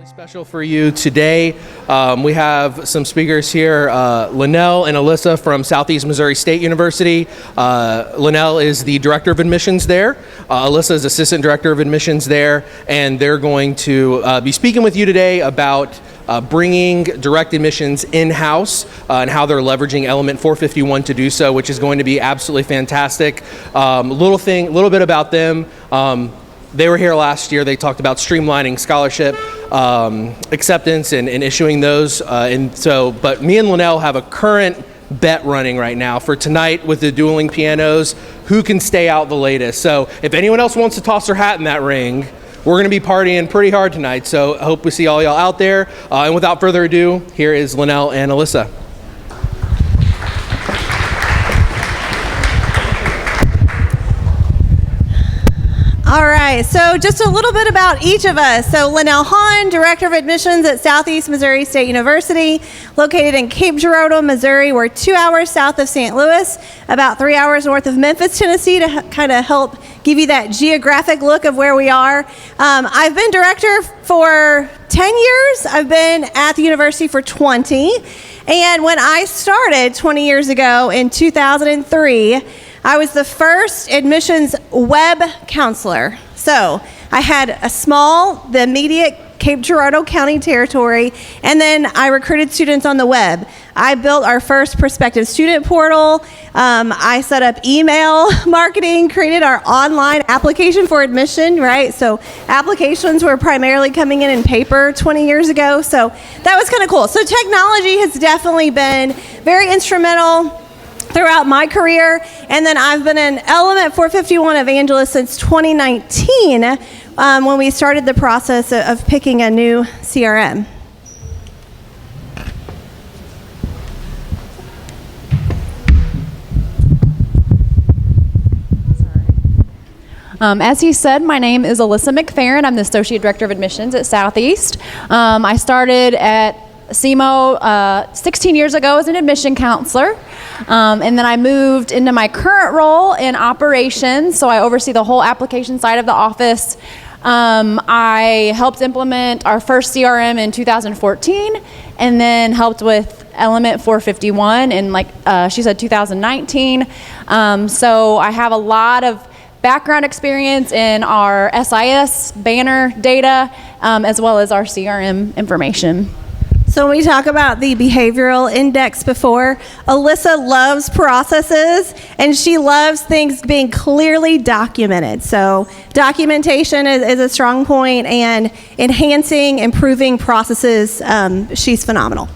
Special for you today. We have some speakers here, Lenell and Alisa from Southeast Missouri State University. Lenell is the Director of Admissions there. Alisa is Assistant Director of Admissions there, and they're going to be speaking with you today about bringing direct admissions in-house and how they're leveraging Element 451 to do so, which is going to be absolutely fantastic. Little bit about them. They were here last year. They talked about streamlining scholarship acceptance and issuing those. But me and Lenell have a current bet running right now for tonight with the dueling pianos. Who can stay out the latest? So if anyone else wants to toss their hat in that ring, we're going to be partying pretty hard tonight. So I hope we see all y'all out there. And without further ado, here is Lenell and Alisa. All right, so just a little bit about each of us. So Lanell Hahn, Director of Admissions at Southeast Missouri State University, located in Cape Girardeau, Missouri. We're 2 hours south of St. Louis, about 3 hours north of Memphis, Tennessee, to kind of help give you that geographic look of where we are. I've been director for 10 years. I've been at the university for 20. And when I started 20 years ago in 2003, I was the first admissions web counselor. So I had the immediate Cape Girardeau County territory, and then I recruited students on the web. I built our first prospective student portal. I set up email marketing, created our online application for admission, right? So applications were primarily coming in paper 20 years ago. So that was kind of cool. So technology has definitely been very instrumental throughout my career, and then I've been an Element 451 evangelist since 2019 when we started the process of picking a new CRM. As he said, my name is Alyssa McFerrin. I'm the Associate Director of Admissions at Southeast. I started at SEMO 16 years ago as an admission counselor, and then I moved into my current role in operations, so I oversee the whole application side of the office. I helped implement our first CRM in 2014, and then helped with Element 451 in, she said, 2019. So I have a lot of background experience in our SIS banner data, as well as our CRM information. So when we talk about the behavioral index before, Alyssa loves processes, and she loves things being clearly documented. So documentation is a strong point, and enhancing, improving processes, she's phenomenal.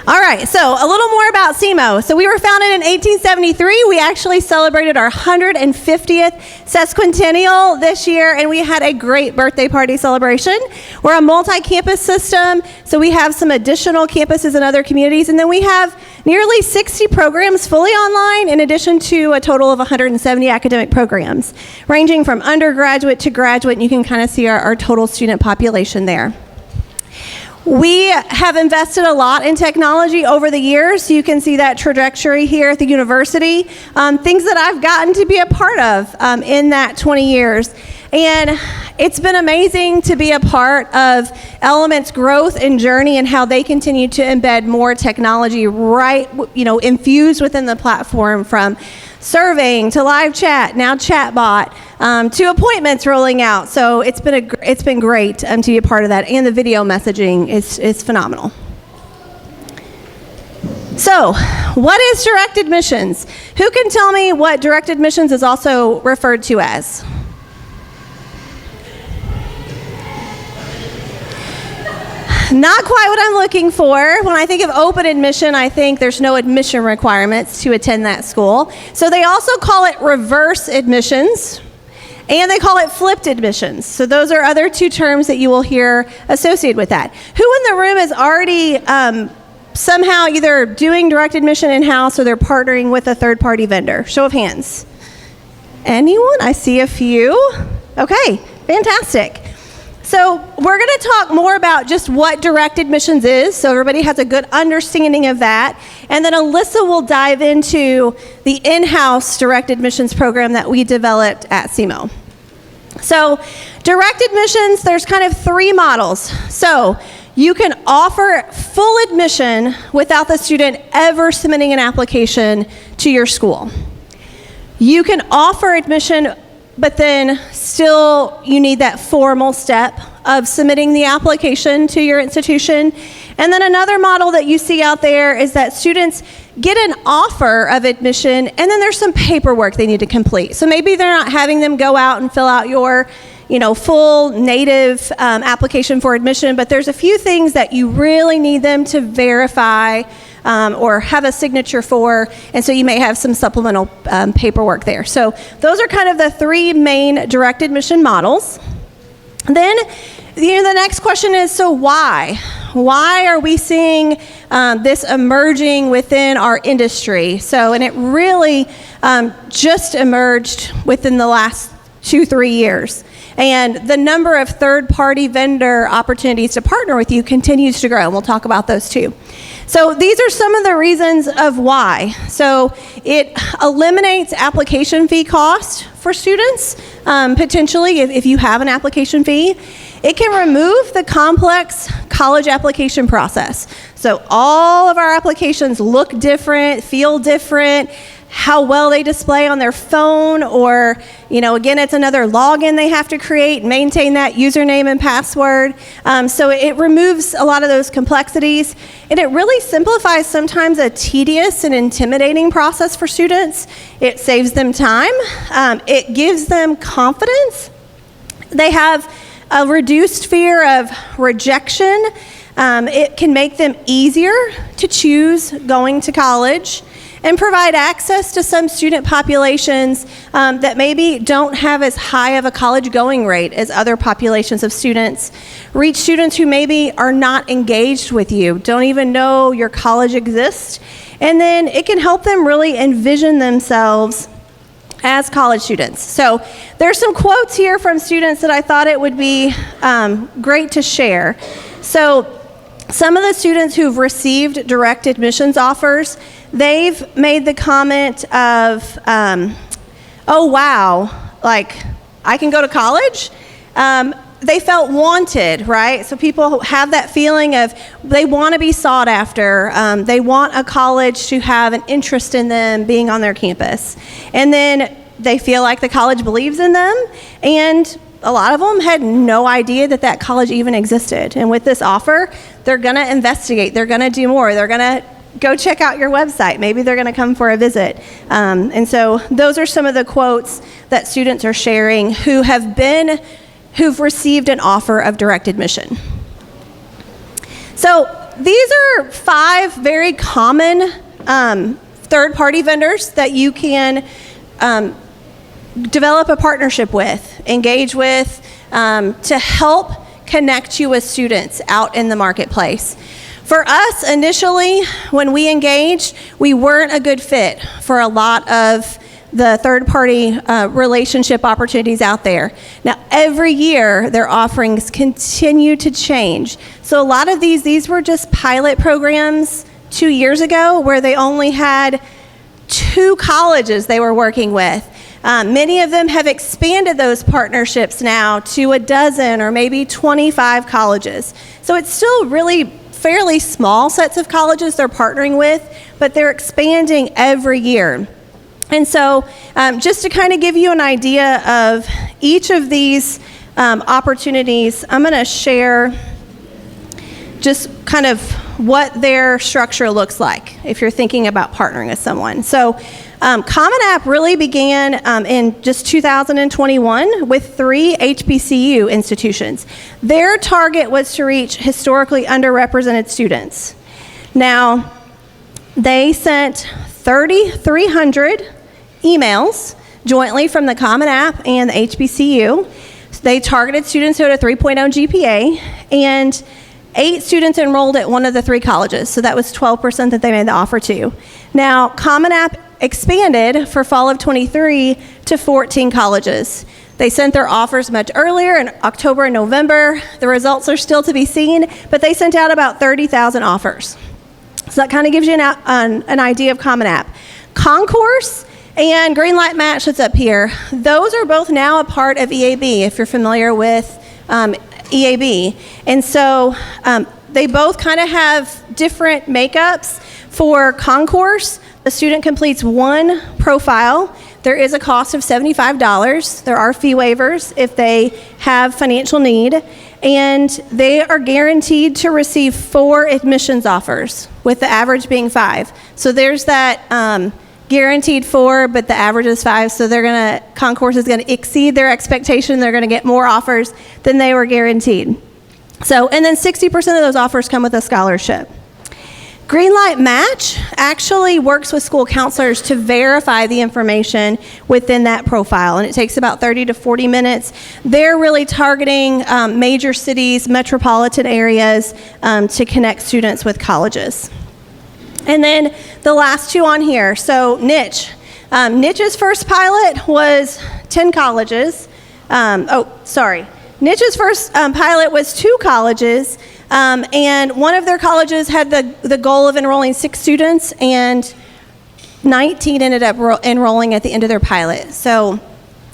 All right, so a little more about SEMO. So we were founded in 1873. We actually celebrated our 150th sesquicentennial this year, and we had a great birthday party celebration. We're a multi-campus system, so we have some additional campuses in other communities, and then we have nearly 60 programs fully online, in addition to a total of 170 academic programs, ranging from undergraduate to graduate, and you can kind of see our total student population there. We have invested a lot in technology over the years. You can see that trajectory here at the university. Things that I've gotten to be a part of in that 20 years. And it's been amazing to be a part of Element's growth and journey and how they continue to embed more technology infused within the platform, from surveying to live chat, now chatbot, to appointments rolling out. So it's been great to be a part of that, and the video messaging is phenomenal. So, what is direct admissions? Who can tell me what direct admissions is also referred to as? Not quite what I'm looking for. When I think of open admission, I think there's no admission requirements to attend that school. So they also call it reverse admissions, and they call it flipped admissions. So those are other two terms that you will hear associated with that. Who in the room is already somehow either doing direct admission in-house or they're partnering with a third-party vendor? Show of hands. Anyone? I see a few. Okay, fantastic. So we're going to talk more about just what direct admissions is, so everybody has a good understanding of that. And then Alisa will dive into the in-house direct admissions program that we developed at SEMO. So direct admissions, there's kind of three models. So you can offer full admission without the student ever submitting an application to your school. You can offer admission, but then still you need that formal step of submitting the application to your institution. And then another model that you see out there is that students get an offer of admission, and then there's some paperwork they need to complete. So maybe they're not having them go out and fill out your full native application for admission, but there's a few things that you really need them to verify or have a signature for, and so you may have some supplemental paperwork there. So those are kind of the three main direct admission models. Then the next question is, so why? Why are we seeing this emerging within our industry? And it really just emerged within the last 2-3 years. And the number of third-party vendor opportunities to partner with you continues to grow, and we'll talk about those too. So these are some of the reasons of why. So it eliminates application fee cost for students, potentially if you have an application fee. It can remove the complex college application process. So all of our applications look different, feel different, how well they display on their phone, or, again, it's another login they have to create, maintain that username and password. So it removes a lot of those complexities, and it really simplifies sometimes a tedious and intimidating process for students. It saves them time. It gives them confidence. They have a reduced fear of rejection. It can make them easier to choose going to college, and provide access to some student populations that maybe don't have as high of a college going rate as other populations of students. Reach students who maybe are not engaged with you, don't even know your college exists, and then it can help them really envision themselves as college students. So there's some quotes here from students that I thought it would be great to share. So some of the students who've received direct admissions offers, they've made the comment of, oh wow, like I can go to college? They felt wanted, right? So people have that feeling of they want to be sought after. They want a college to have an interest in them being on their campus. And then they feel like the college believes in them, and a lot of them had no idea that that college even existed. And with this offer, they're going to investigate. They're going to do more. They're going to go check out your website. Maybe they're going to come for a visit. And so those are some of the quotes that students are sharing who've received an offer of direct admission. So these are 5 very common third-party vendors that you can develop a partnership with, engage with, to help connect you with students out in the marketplace. For us, initially, when we engaged, we weren't a good fit for a lot of the third-party relationship opportunities out there. Now, every year, their offerings continue to change. So a lot of these were just pilot programs 2 years ago where they only had 2 colleges they were working with. Many of them have expanded those partnerships now to a dozen or maybe 25 colleges. So it's still really fairly small sets of colleges they're partnering with, but they're expanding every year. And so just to kind of give you an idea of each of these opportunities, I'm going to share just kind of what their structure looks like if you're thinking about partnering with someone. So Common App really began in just 2021 with 3 HBCU institutions. Their target was to reach historically underrepresented students. Now, they sent 3,300 emails jointly from the Common App and the HBCU. They targeted students who had a 3.0 GPA, and 8 students enrolled at one of the 3 colleges, so that was 12% that they made the offer to. Now, Common App expanded for fall of 23 to 14 colleges. They sent their offers much earlier in October and November. The results are still to be seen, but they sent out about 30,000 offers. So that kind of gives you an idea of Common App. Concourse and Greenlight Match that's up here. Those are both now a part of EAB, if you're familiar with EAB. And so they both kind of have different makeups. For Concourse, the student completes one profile. There is a cost of $75. There are fee waivers if they have financial need. And they are guaranteed to receive 4 admissions offers, with the average being 5. So there's that guaranteed 4, but the average is 5. So Concourse is going to exceed their expectation. They're going to get more offers than they were guaranteed. So, and then 60% of those offers come with a scholarship. Greenlight Match actually works with school counselors to verify the information within that profile, and it takes about 30 to 40 minutes. They're really targeting major cities, metropolitan areas to connect students with colleges. And then the last 2 on here, so Niche. Niche's first pilot was 10 colleges. Niche's first pilot was 2 colleges. And one of their colleges had the goal of enrolling 6 students, and 19 ended up enrolling at the end of their pilot. So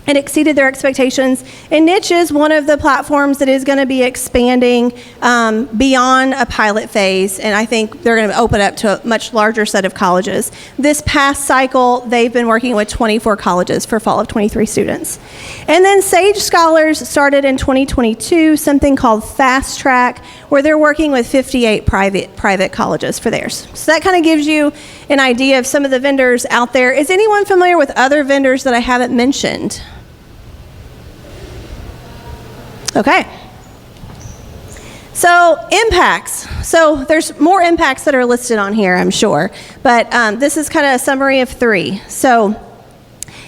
it exceeded their expectations. And Niche is one of the platforms that is going to be expanding beyond a pilot phase, and I think they're going to open up to a much larger set of colleges. This past cycle, they've been working with 24 colleges for fall of 23 students. And then Sage Scholars started in 2022, something called Fast Track, where they're working with 58 private colleges for theirs. So that kind of gives you an idea of some of the vendors out there. Is anyone familiar with other vendors that I haven't mentioned? Okay. So impacts. So there's more impacts that are listed on here, I'm sure. But this is kind of a summary of 3. So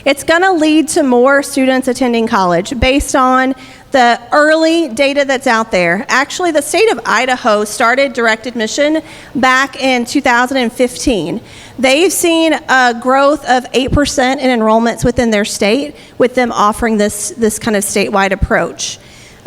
it's going to lead to more students attending college based on the early data that's out there. Actually, the state of Idaho started direct admission back in 2015. They've seen a growth of 8% in enrollments within their state, with them offering this kind of statewide approach.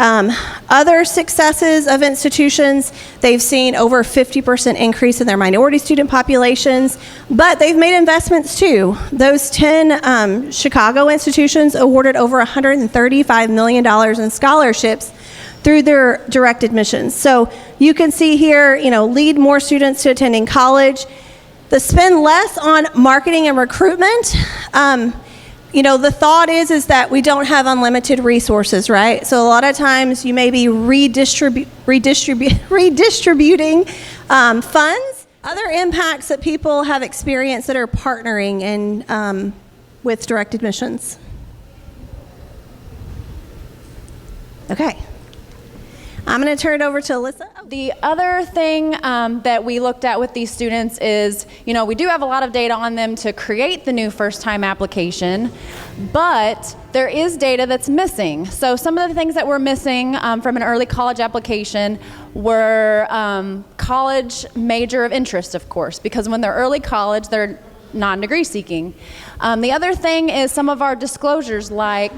Other successes of institutions, they've seen over 50% increase in their minority student populations, but they've made investments too. Those 10 Chicago institutions awarded over $135 million in scholarships through their direct admissions. So you can see here, lead more students to attending college. The spend less on marketing and recruitment. The thought is that we don't have unlimited resources, right? So a lot of times you may be redistributing funds. Other impacts that people have experienced that are partnering with direct admissions. Okay. I'm going to turn it over to Alyssa. The other thing that we looked at with these students is, we do have a lot of data on them to create the new first-time application, but there is data that's missing. So some of the things that were missing from an early college application were college major of interest, of course, because when they're early college, they're non-degree seeking. The other thing is some of our disclosures, like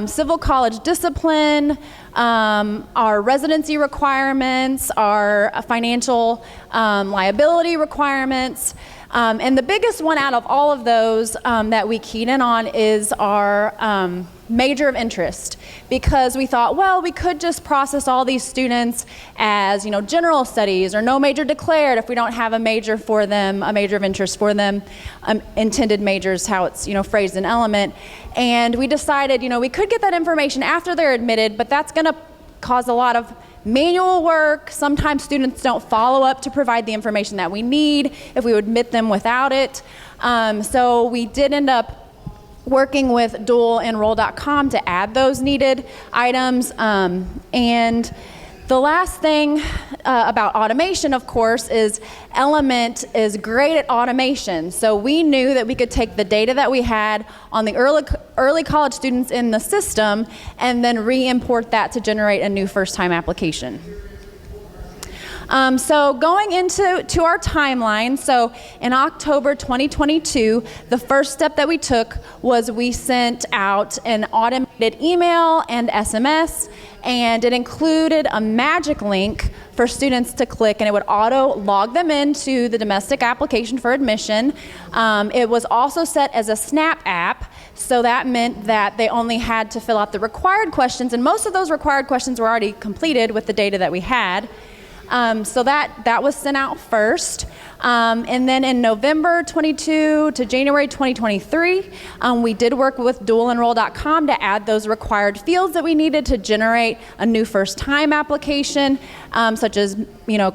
civil college discipline, our residency requirements, our financial liability requirements. And the biggest one out of all of those that we keyed in on is our major of interest, because we thought, well, we could just process all these students as, general studies or no major declared if we don't have a major for them, a major of interest for them, intended majors, how it's, phrased in element. And we decided, we could get that information after they're admitted, but that's going to cause a lot of manual work. Sometimes students don't follow up to provide the information that we need if we would admit them without it. So we did end up working with dualenroll.com to add those needed items. And the last thing about automation, of course, is Element is great at automation. So we knew that we could take the data that we had on the early college students in the system and then re-import that to generate a new first-time application. So going into our timeline, so in October 2022, the first step that we took was we sent out an automated email and SMS, and it included a magic link for students to click, and it would auto log them into the domestic application for admission. It was also set as a SNAP app, so that meant that they only had to fill out the required questions, and most of those required questions were already completed with the data that we had. So that was sent out first. And then in November 22 to January 2023, we did work with dualenroll.com to add those required fields that we needed to generate a new first-time application, such as,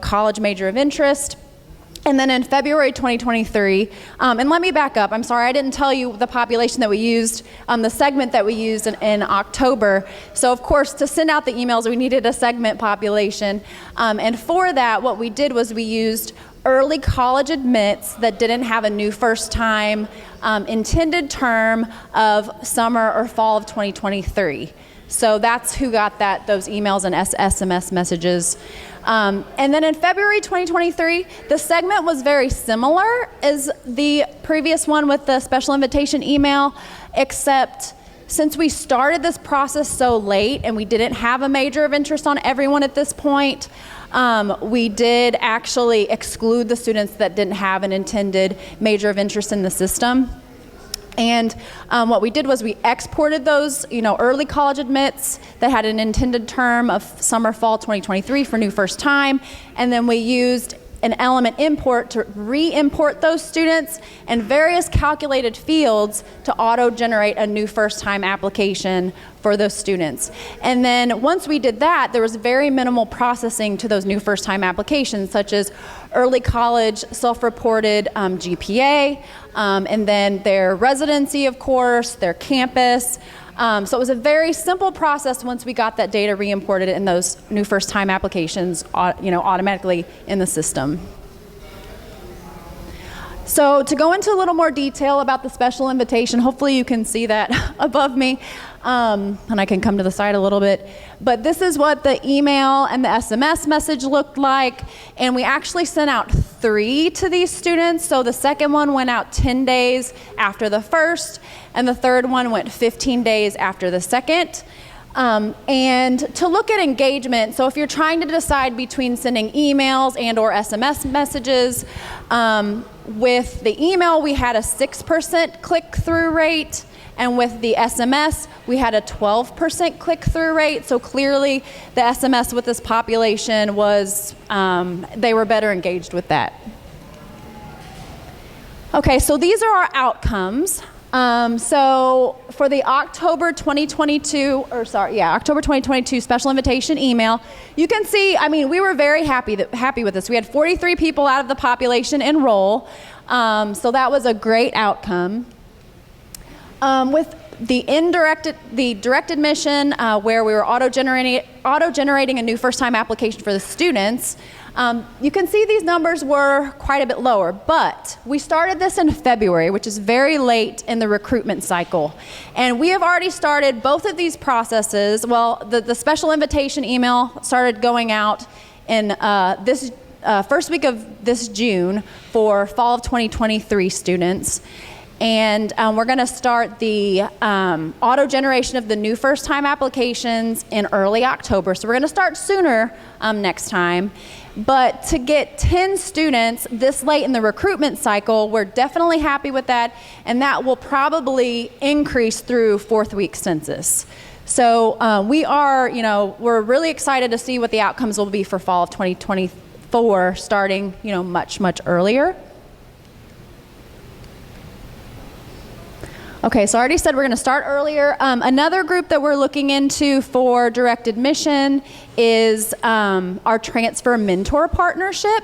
college major of interest. And then in February 2023, and let me back up, I'm sorry, I didn't tell you the population that we used, the segment that we used in October. So of course, to send out the emails, we needed a segment population. And for that, what we did was we used early college admits that didn't have a new first time intended term of summer or fall of 2023. So that's who got those emails and SMS messages. And then in February 2023, the segment was very similar as the previous one with the special invitation email, except since we started this process so late and we didn't have a major of interest on everyone at this point, we did actually exclude the students that didn't have an intended major of interest in the system. And what we did was we exported those, early college admits that had an intended term of summer, fall 2023 for new first time, and then we used an element import to re-import those students and various calculated fields to auto-generate a new first-time application for those students. And then once we did that, there was very minimal processing to those new first-time applications, such as early college self-reported GPA, and then their residency, of course, their campus. So it was a very simple process once we got that data re-imported in those new first-time applications, automatically in the system. So to go into a little more detail about the special invitation, hopefully you can see that above me, and I can come to the side a little bit. But this is what the email and the SMS message looked like, and we actually sent out 3 to these students. So the second one went out 10 days after the first, and the third one went 15 days after the second. And to look at engagement, so if you're trying to decide between sending emails and or SMS messages, with the email we had a 6% click-through rate, and with the SMS we had a 12% click-through rate. So clearly the SMS with this population was, they were better engaged with that. Okay, so these are our outcomes. So for the October 2022 special invitation email, you can see, we were very happy with this. We had 43 people out of the population enroll, so that was a great outcome. With the direct admission, where we were auto-generating a new first-time application for the students, you can see these numbers were quite a bit lower, but we started this in February, which is very late in the recruitment cycle. And we have already started both of these processes. Well, the special invitation email started going out in this first week of this June for fall of 2023 students. And we're going to start the auto-generation of the new first-time applications in early October. So we're going to start sooner next time. But to get 10 students this late in the recruitment cycle, we're definitely happy with that. And that will probably increase through 4th week census. So we're really excited to see what the outcomes will be for fall of 2024, starting, much, much earlier. Okay, so I already said we're going to start earlier. Another group that we're looking into for direct admission is our Transfer Mentor Partnership.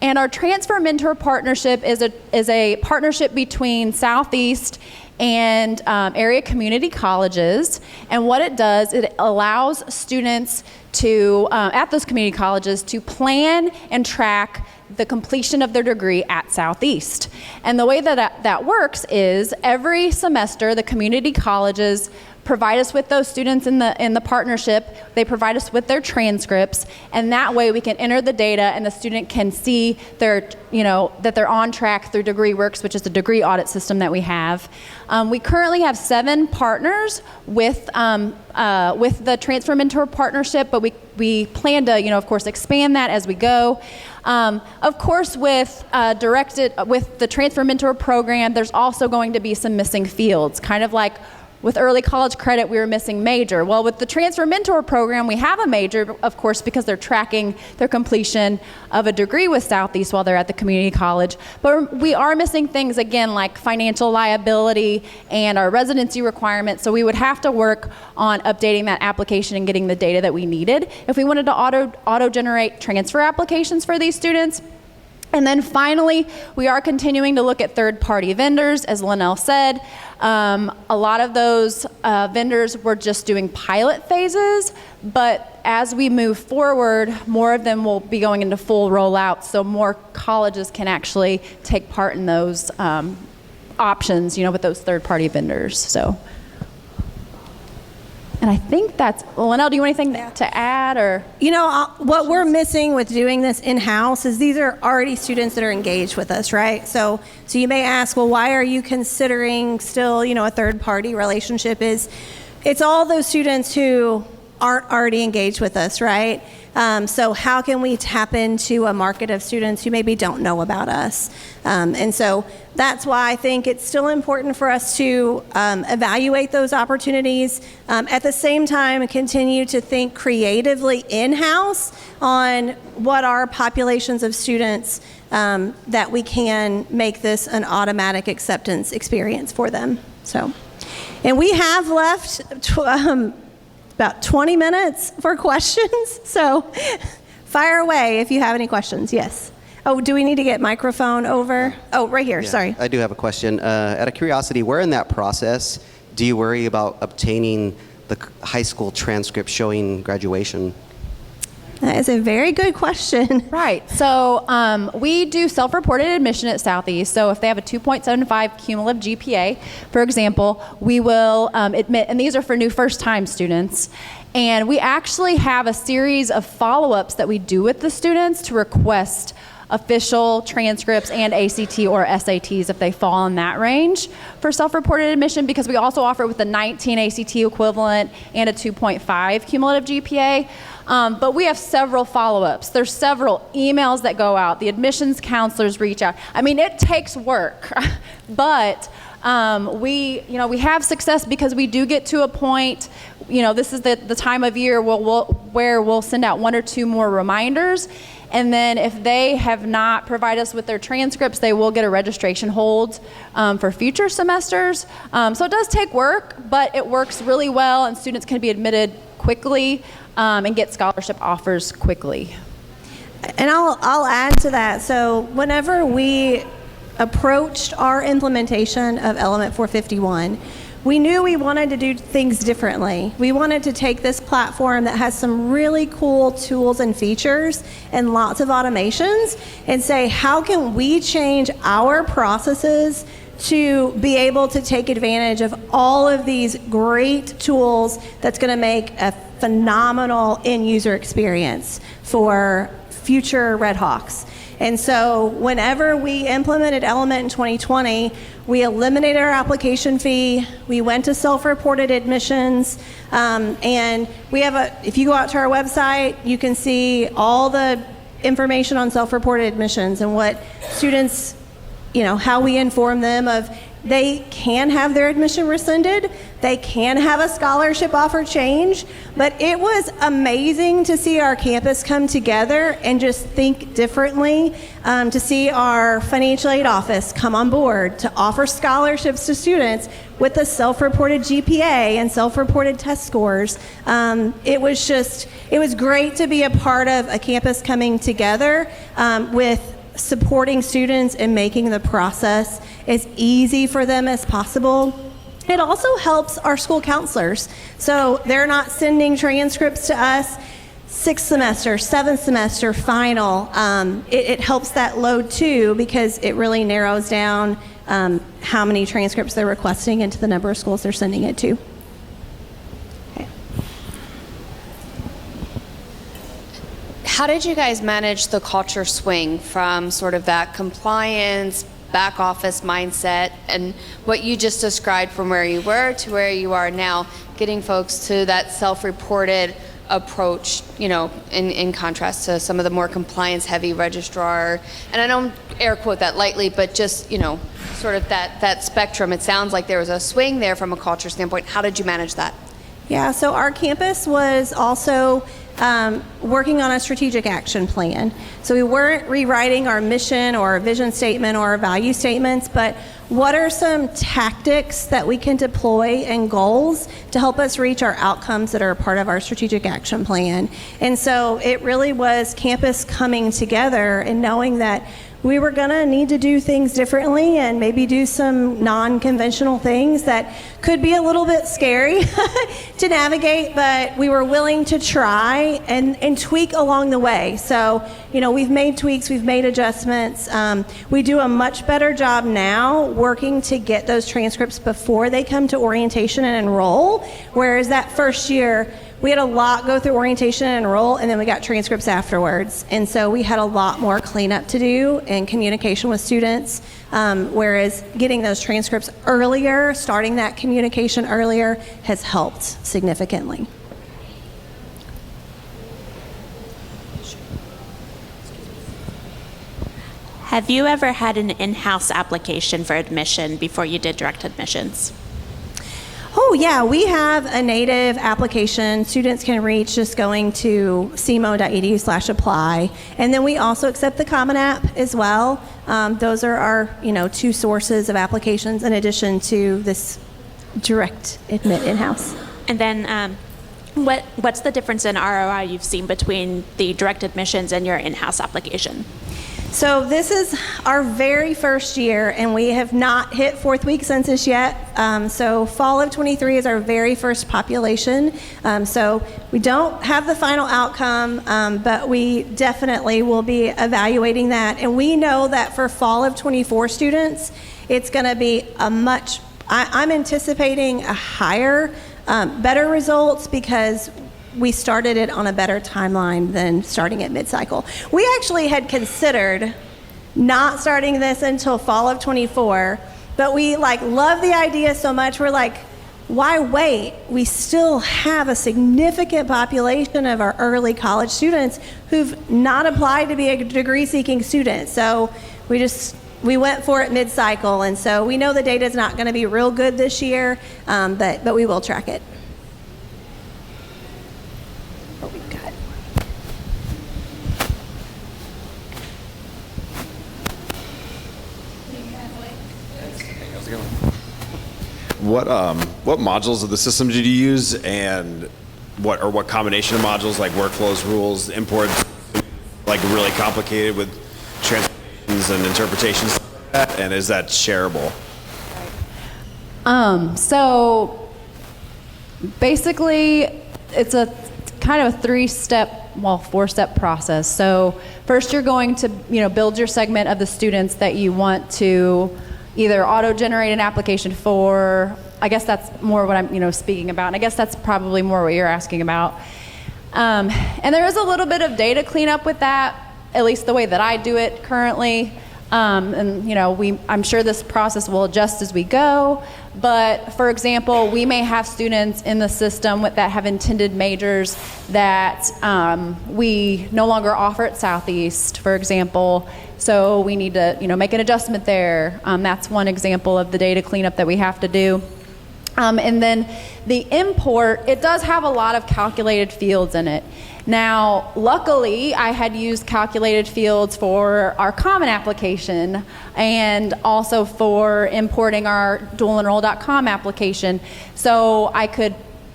And our Transfer Mentor Partnership is a partnership between Southeast and area community colleges. And what it does, it allows students to, at those community colleges, to plan and track the completion of their degree at Southeast. And the way that works is every semester the community colleges provide us with those students in the partnership. They provide us with their transcripts, and that way we can enter the data and the student can see that they're on track through DegreeWorks, which is the degree audit system that we have. We currently have 7 partners with the Transfer Mentor partnership, but we plan to, of course, expand that as we go. Of course, with the Transfer Mentor program, there's also going to be some missing fields, kind of like with early college credit, we were missing major. Well, with the Transfer Mentor program, we have a major, of course, because they're tracking their completion of a degree with Southeast while they're at the community college. But we are missing things, again, like financial liability and our residency requirements. So we would have to work on updating that application and getting the data that we needed if we wanted to auto-generate transfer applications for these students. And then finally, we are continuing to look at third-party vendors, as Lenell said. A lot of those vendors were just doing pilot phases, but as we move forward, more of them will be going into full rollout, so more colleges can actually take part in those options, with those third-party vendors. So, and I think that's, Lenell, do you want anything to add, or? What we're missing with doing this in-house is these are already students that are engaged with us, right? So you may ask, well, why are you considering still, a third-party relationship? It's all those students who aren't already engaged with us, right? So how can we tap into a market of students who maybe don't know about us? And so that's why I think it's still important for us to evaluate those opportunities. At the same time, continue to think creatively in-house on what are populations of students that we can make this an automatic acceptance experience for them. So, and we have left about 20 minutes for questions, so fire away if you have any questions. Yes. Oh, do we need to get microphone over? Oh, right here, sorry. I do have a question. Out of curiosity, where in that process do you worry about obtaining the high school transcript showing graduation? That is a very good question. Right. So we do self-reported admission at Southeast. So if they have a 2.75 cumulative GPA, for example, we will admit, and these are for new first-time students, and we actually have a series of follow-ups that we do with the students to request official transcripts and ACT or SATs if they fall in that range for self-reported admission, because we also offer it with a 19 ACT equivalent and a 2.5 cumulative GPA. But we have several follow-ups. There's several emails that go out. The admissions counselors reach out. I mean, it takes work, but we have success because we do get to a point. This is the time of year where we'll send out 1 or 2 more reminders. And then if they have not provided us with their transcripts, they will get a registration hold for future semesters. So it does take work, but it works really well, and students can be admitted quickly and get scholarship offers quickly. And I'll add to that. So whenever we approached our implementation of Element 451, we knew we wanted to do things differently. We wanted to take this platform that has some really cool tools and features and lots of automations and say, how can we change our processes to be able to take advantage of all of these great tools that's going to make a phenomenal end user experience for future Red Hawks. And so whenever we implemented Element in 2020, we eliminated our application fee. We went to self-reported admissions. And we have if you go out to our website, you can see all the information on self-reported admissions and what students, how we inform them of they can have their admission rescinded, they can have a scholarship offer change, but it was amazing to see our campus come together and just think differently, to see our financial aid office come on board to offer scholarships to students with the self-reported GPA and self-reported test scores. It was great to be a part of a campus coming together with supporting students and making the process as easy for them as possible. It also helps our school counselors. So they're not sending transcripts to us 6th semester, 7th semester, final. It helps that load too, because it really narrows down how many transcripts they're requesting into the number of schools they're sending it to. how did you guys manage the culture swing from sort of that compliance, back office mindset, and what you just described from where you were to where you are now, getting folks to that self-reported approach, you know, in contrast to some of the more compliance-heavy registrar, and I don't air quote that lightly, but just, you know, sort of that spectrum. It sounds like there was a swing there from a culture standpoint. How did you manage that? Yeah, so our campus was also working on a strategic action plan. So we weren't rewriting our mission or our vision statement or our value statements, but what are some tactics that we can deploy and goals to help us reach our outcomes that are a part of our strategic action plan? And so it really was campus coming together and knowing that we were going to need to do things differently and maybe do some non-conventional things that could be a little bit scary to navigate, but we were willing to try and tweak along the way. So, you know, we've made tweaks, we've made adjustments. We do a much better job now working to get those transcripts before they come to orientation and enroll, whereas that first year, we had a lot go through orientation and enroll, and then we got transcripts afterwards. And so we had a lot more cleanup to do and communication with students, whereas getting those transcripts earlier, starting that communication earlier, has helped significantly. Have you ever had an in-house application for admission before you did direct admissions? Oh yeah, we have a native application students can reach just going to semo.edu/apply, and then we also accept the Common App as well. Those are our, you know, two sources of applications in addition to this direct admit in-house. And then what's the difference in ROI you've seen between the direct admissions and your in-house application? So this is our very first year, and we have not hit fourth week census yet. So fall of 23 is our very first population. So we don't have the final outcome, but we definitely will be evaluating that. And we know that for fall of 24 students, it's going to be a much, I'm anticipating a higher, better results because we started it on a better timeline than starting at mid-cycle. We actually had considered not starting this until fall of 24, but we love the idea so much, we're like, why wait? We still have a significant population of our early college students who've not applied to be a degree-seeking student. So we went for it mid-cycle, and so we know the data is not going to be real good this year, but we will track it. What modules of the system did you use, and what combination of modules, like workflows, rules, imports, like really complicated with translations and interpretations, and is that shareable? So basically, it's a kind of a four-step process. So first, you're going to build your segment of the students that you want to either auto-generate an application for. I guess that's more what I'm speaking about, and I guess that's probably more what you're asking about. And there is a little bit of data cleanup with that, at least the way that I do it currently. And I'm sure this process will adjust as we go. But for example, we may have students in the system that have intended majors that we no longer offer at Southeast, for example. So we need to make an adjustment there. That's one example of the data cleanup that we have to do. And then the import, it does have a lot of calculated fields in it. Now, luckily, I had used calculated fields for our common application and also for importing our dualenroll.com application. So I could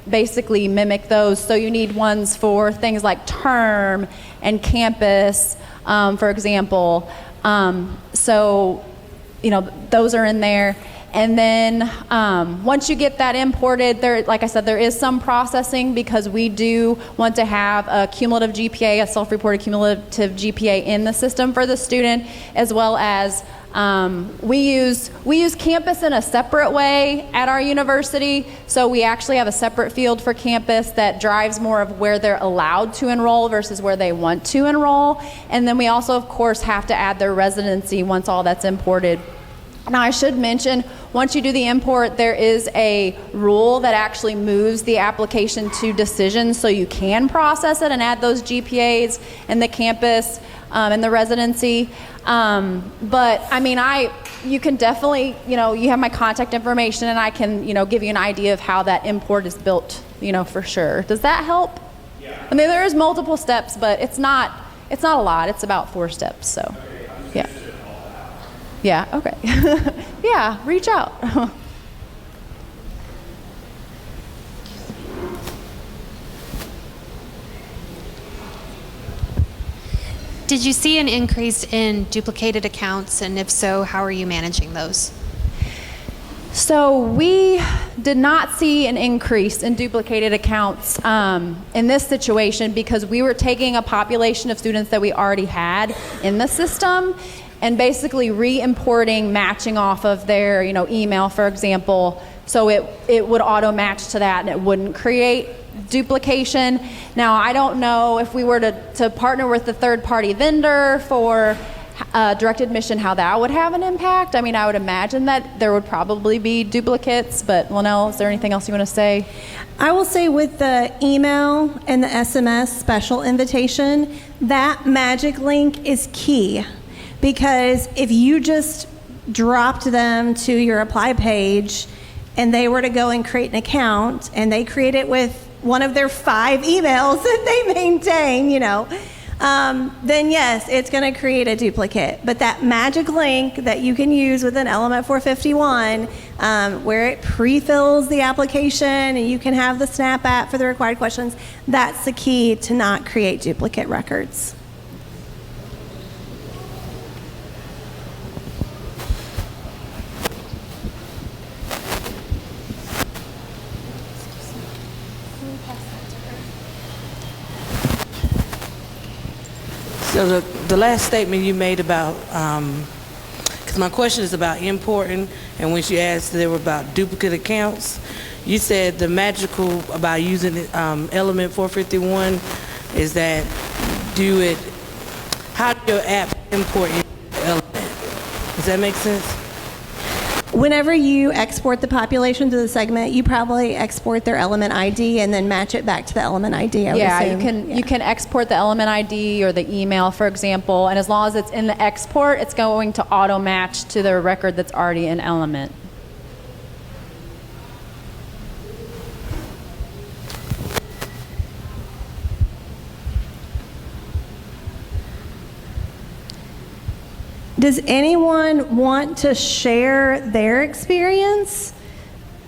basically mimic those. So you need ones for things like term and campus, for example. So, those are in there. And then once you get that imported, like I said, there is some processing because we do want to have a cumulative GPA, a self-reported cumulative GPA in the system for the student, as well as We use campus in a separate way at our university, so we actually have a separate field for campus that drives more of where they're allowed to enroll versus where they want to enroll. And then we also, of course, have to add their residency once all that's imported. Now, I should mention, once you do the import, there is a rule that actually moves the application to decisions, so you can process it and add those GPAs and the campus and the residency. But I mean, you can definitely, you have my contact information, and I can, give you an idea of how that import is built, for sure. Does that help? Yeah. I mean, there is multiple steps, but it's not a lot. It's about 4 steps. So, yeah. Yeah. Okay. Yeah. Reach out. Did you see an increase in duplicated accounts, and if so, how are you managing those? So we did not see an increase in duplicated accounts in this situation, because we were taking a population of students that we already had in the system and basically re-importing, matching off of their email, for example, so it would auto-match to that and it wouldn't create duplication. Now, I don't know if we were to partner with the third-party vendor for direct admission, how that would have an impact. I mean, I would imagine that there would probably be duplicates, but Lenell, is there anything else you want to say? I will say with the email and the SMS special invitation, that magic link is key, because if you just dropped them to your apply page and they were to go and create an account and they create it with one of their 5 emails that they maintain, then yes, it's going to create a duplicate. But that magic link that you can use within Element 451, where it pre-fills the application and you can have the Snap app for the required questions, that's the key to not create duplicate records. So the last statement you made about, because my question is about importing, and when you asked there were about duplicate accounts, you said the magical about using Element 451 is that how do your app import your element? Does that make sense? Whenever you export the population to the segment, you probably export their element ID and then match it back to the element ID. I would assume. You can export the element ID or the email, for example, and as long as it's in the export, it's going to auto match to the record that's already in Element. Does anyone want to share their experience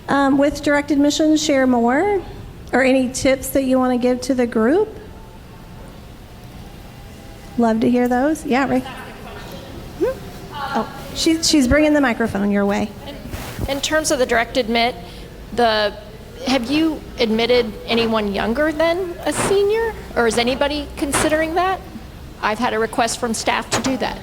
with direct admissions, share more? Or any tips that you want to give to the group? Love to hear those. Yeah, Ray. Oh, she's bringing the microphone your way. In terms of the direct admit, have you admitted anyone younger than a senior? Or is anybody considering that? I've had a request from staff to do that.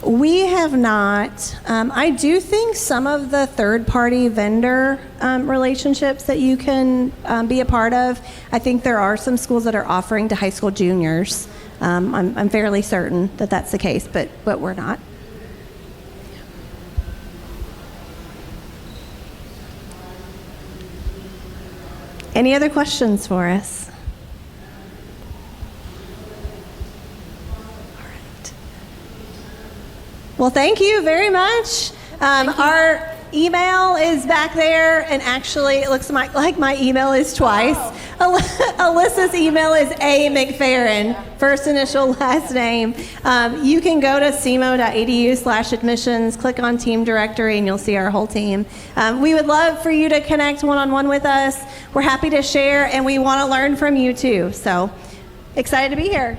We have not. I do think some of the third-party vendor relationships that you can be a part of, I think there are some schools that are offering to high school juniors. I'm fairly certain that that's the case, but we're not. Any other questions for us? Well, thank you very much. Our email is back there, and actually it looks like my email is twice. Alyssa's email is A. McFerrin, first initial, last name. You can go to semo.edu/admissions, click on Team Directory, and you'll see our whole team. We would love for you to connect one-on-one with us. We're happy to share, and we want to learn from you too. So excited to be here.